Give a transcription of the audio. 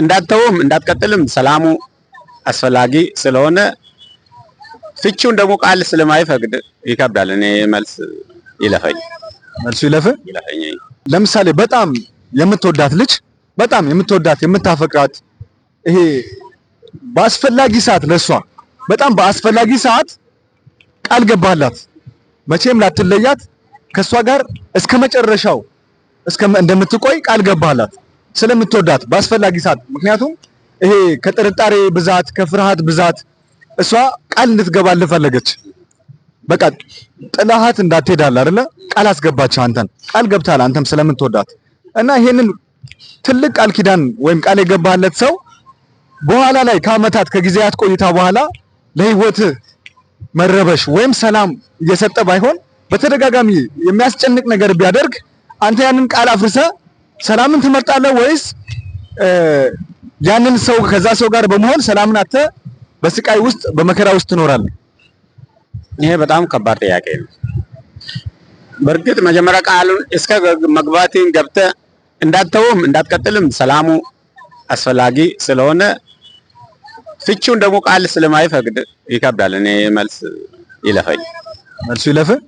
እንዳትተውም እንዳትቀጥልም ሰላሙ አስፈላጊ ስለሆነ ፍቺውን ደግሞ ቃል ስለማይፈቅድ ይከብዳል። እኔ መልሱ ይለፈኝ። ለምሳሌ በጣም የምትወዳት ልጅ በጣም የምትወዳት የምታፈቅራት ይሄ በአስፈላጊ ሰዓት ለሷ በጣም በአስፈላጊ ሰዓት ቃል ገባላት መቼም ላትለያት ከሷ ጋር እስከመጨረሻው እንደምትቆይ ቃል ገባላት ስለምትወዳት በአስፈላጊ ሰዓት። ምክንያቱም ይሄ ከጥርጣሬ ብዛት ከፍርሃት ብዛት እሷ ቃል እንድትገባልህ ፈለገች። በቃ ጥላሃት እንዳትሄዳል አይደለ? ቃል አስገባች። አንተን ቃል ገብታል አንተም ስለምትወዳት እና ይሄንን ትልቅ ቃል ኪዳን ወይም ቃል የገባለት ሰው በኋላ ላይ ከአመታት ከጊዜያት ቆይታ በኋላ ለህይወት መረበሽ ወይም ሰላም እየሰጠ ባይሆን በተደጋጋሚ የሚያስጨንቅ ነገር ቢያደርግ አንተ ያንን ቃል አፍርሰ ሰላምን ትመርጣለህ ወይስ ያንን ሰው ከዛ ሰው ጋር በመሆን ሰላምን አተ በስቃይ ውስጥ በመከራ ውስጥ ትኖራለህ? ይሄ በጣም ከባድ ጥያቄ ነው። በእርግጥ መጀመሪያ ቃሉን እስከ መግባትን ገብተህ እንዳትተውም እንዳትቀጥልም ሰላሙ አስፈላጊ ስለሆነ ፍቺውን ደግሞ ቃል ስለማይፈቅድ ይከብዳል። እኔ መልሱ ይለፈኝ። መልሱ ይለፈኝ።